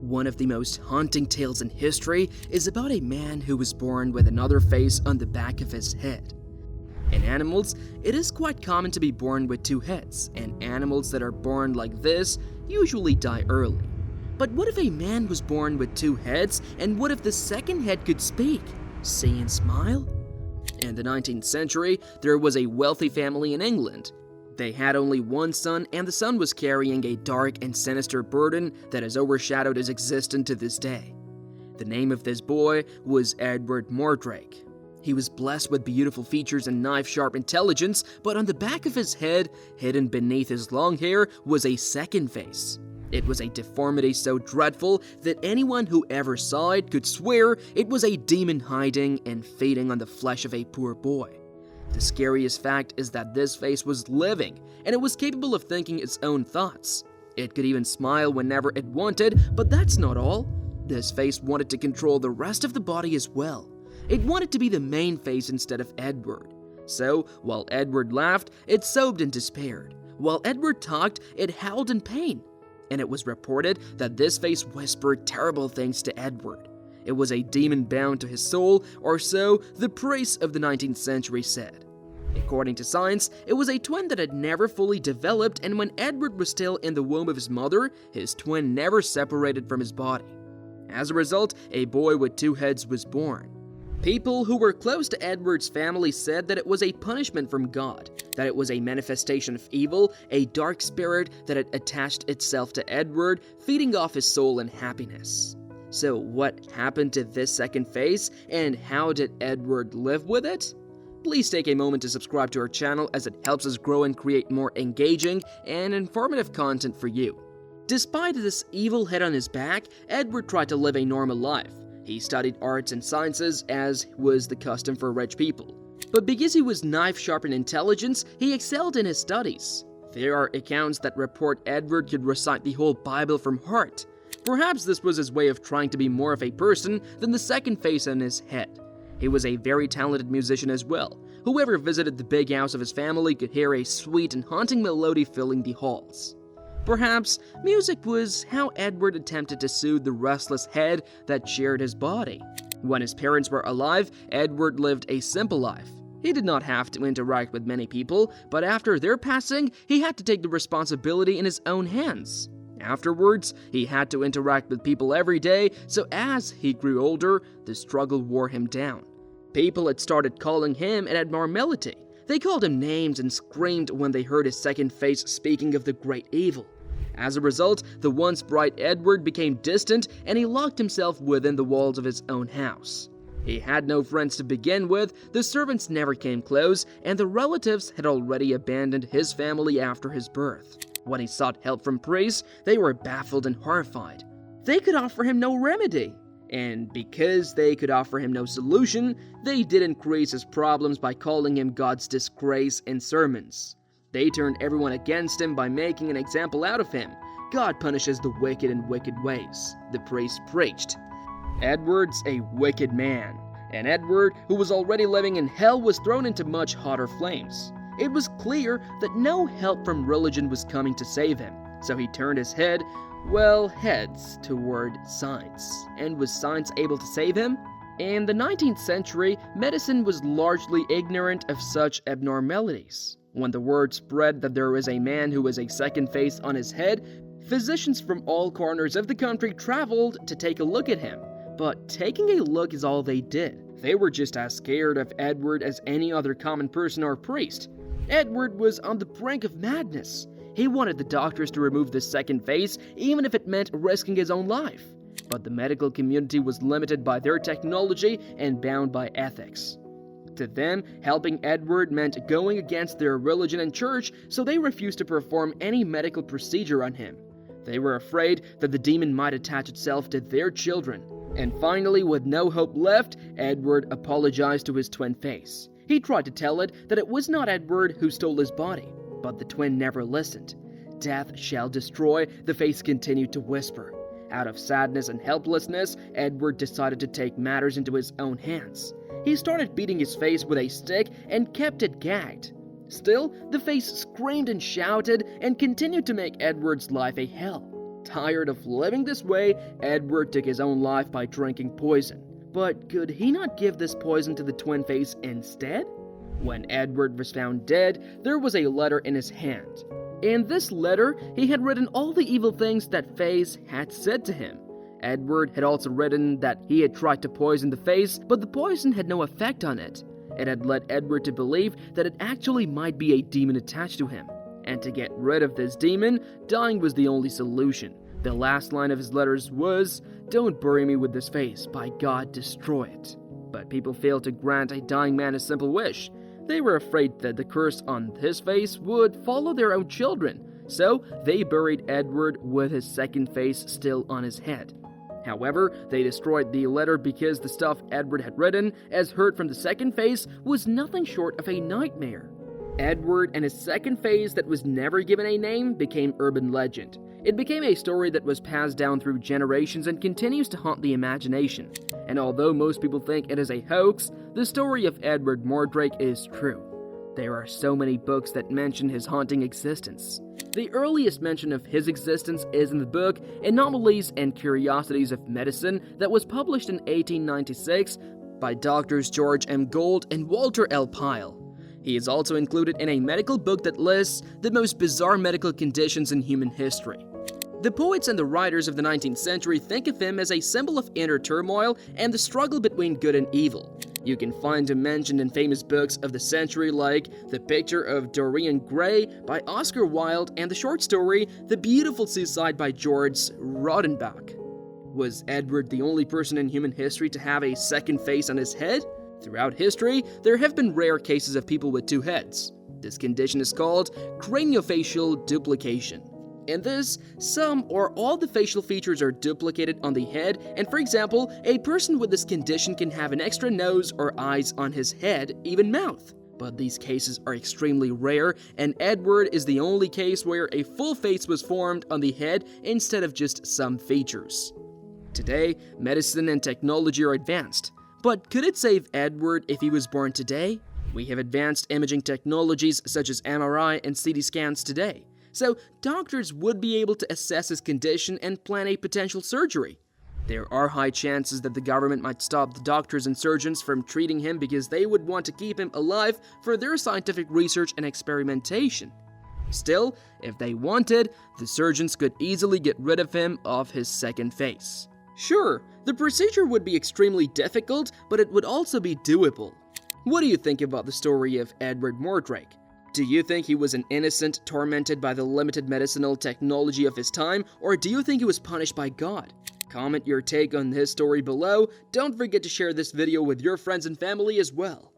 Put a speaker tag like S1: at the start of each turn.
S1: One of the most haunting tales in history is about a man who was born with another face on the back of his head. In animals, it is quite common to be born with two heads, and animals that are born like this usually die early. But what if a man was born with two heads, and what if the second head could speak, see and smile? In the 19th century, there was a wealthy family in England. They had only one son, and the son was carrying a dark and sinister burden that has overshadowed his existence to this day. The name of this boy was Edward Mordrake. He was blessed with beautiful features and knife-sharp intelligence, but on the back of his head, hidden beneath his long hair, was a second face. It was a deformity so dreadful that anyone who ever saw it could swear it was a demon hiding and feeding on the flesh of a poor boy. The scariest fact is that this face was living, and it was capable of thinking its own thoughts. It could even smile whenever it wanted, but that's not all. This face wanted to control the rest of the body as well. It wanted to be the main face instead of Edward. So, while Edward laughed, it sobbed and despaired. While Edward talked, it howled in pain. And it was reported that this face whispered terrible things to Edward. It was a demon bound to his soul, or so the priests of the 19th century said. According to science, it was a twin that had never fully developed, and when Edward was still in the womb of his mother, his twin never separated from his body. As a result, a boy with two heads was born. People who were close to Edward's family said that it was a punishment from God, that it was a manifestation of evil, a dark spirit that had attached itself to Edward, feeding off his soul and happiness. So what happened to this second face, and how did Edward live with it? Please take a moment to subscribe to our channel, as it helps us grow and create more engaging and informative content for you. Despite this evil head on his back, Edward tried to live a normal life. He studied arts and sciences, as was the custom for rich people. But because he was knife-sharp in intelligence, he excelled in his studies. There are accounts that report Edward could recite the whole Bible from heart. Perhaps this was his way of trying to be more of a person than the second face on his head. He was a very talented musician as well. Whoever visited the big house of his family could hear a sweet and haunting melody filling the halls. Perhaps music was how Edward attempted to soothe the restless head that shared his body. When his parents were alive, Edward lived a simple life. He did not have to interact with many people, but after their passing, he had to take the responsibility in his own hands. Afterwards, he had to interact with people every day, so as he grew older, the struggle wore him down. People had started calling him an abnormality. They called him names and screamed when they heard his second face speaking of the great evil. As a result, the once bright Edward became distant, and he locked himself within the walls of his own house. He had no friends to begin with, the servants never came close, and the relatives had already abandoned his family after his birth. When he sought help from priests, they were baffled and horrified. They could offer him no remedy. And because they could offer him no solution, they did increase his problems by calling him God's disgrace in sermons. They turned everyone against him by making an example out of him. God punishes the wicked in wicked ways, the priest preached. Edward's a wicked man, and Edward, who was already living in hell, was thrown into much hotter flames. It was clear that no help from religion was coming to save him, so he turned his heads toward science. And was science able to save him? In the 19th century, medicine was largely ignorant of such abnormalities. When the word spread that there was a man who was a second face on his head, physicians from all corners of the country traveled to take a look at him. But taking a look is all they did. They were just as scared of Edward as any other common person or priest. Edward was on the brink of madness. He wanted the doctors to remove the second face, even if it meant risking his own life. But the medical community was limited by their technology and bound by ethics. To them, helping Edward meant going against their religion and church, so they refused to perform any medical procedure on him. They were afraid that the demon might attach itself to their children. And finally, with no hope left, Edward apologized to his twin face. He tried to tell it that it was not Edward who stole his body, but the twin never listened. Death shall destroy, the face continued to whisper. Out of sadness and helplessness, Edward decided to take matters into his own hands. He started beating his face with a stick and kept it gagged. Still, the face screamed and shouted and continued to make Edward's life a hell. Tired of living this way, Edward took his own life by drinking poison. But could he not give this poison to the twin face instead? When Edward was found dead, there was a letter in his hand. In this letter, he had written all the evil things that Face had said to him. Edward had also written that he had tried to poison the face, but the poison had no effect on it. It had led Edward to believe that it actually might be a demon attached to him. And to get rid of this demon, dying was the only solution. The last line of his letters was, "Don't bury me with this face, by God, destroy it." But people failed to grant a dying man a simple wish. They were afraid that the curse on his face would follow their own children, so they buried Edward with his second face still on his head. However, they destroyed the letter because the stuff Edward had written, as heard from the second face, was nothing short of a nightmare. Edward and his second face that was never given a name became urban legend. It became a story that was passed down through generations and continues to haunt the imagination. And although most people think it is a hoax, the story of Edward Mordrake is true. There are so many books that mention his haunting existence. The earliest mention of his existence is in the book Anomalies and Curiosities of Medicine that was published in 1896 by Drs. George M. Gould and Walter L. Pyle. He is also included in a medical book that lists the most bizarre medical conditions in human history. The poets and the writers of the 19th century think of him as a symbol of inner turmoil and the struggle between good and evil. You can find him mentioned in famous books of the century like The Picture of Dorian Gray by Oscar Wilde and the short story The Beautiful Seaside by George Rodenbach. Was Edward the only person in human history to have a second face on his head? Throughout history, there have been rare cases of people with two heads. This condition is called craniofacial duplication. In this, some or all the facial features are duplicated on the head, and for example, a person with this condition can have an extra nose or eyes on his head, even mouth. But these cases are extremely rare, and Edward is the only case where a full face was formed on the head instead of just some features. Today, medicine and technology are advanced. But could it save Edward if he was born today? We have advanced imaging technologies such as MRI and CT scans today, so doctors would be able to assess his condition and plan a potential surgery. There are high chances that the government might stop the doctors and surgeons from treating him because they would want to keep him alive for their scientific research and experimentation. Still, if they wanted, the surgeons could easily get rid of him of his second face. Sure, the procedure would be extremely difficult, but it would also be doable. What do you think about the story of Edward Mordrake? Do you think he was an innocent, tormented by the limited medicinal technology of his time, or do you think he was punished by God? Comment your take on his story below. Don't forget to share this video with your friends and family as well.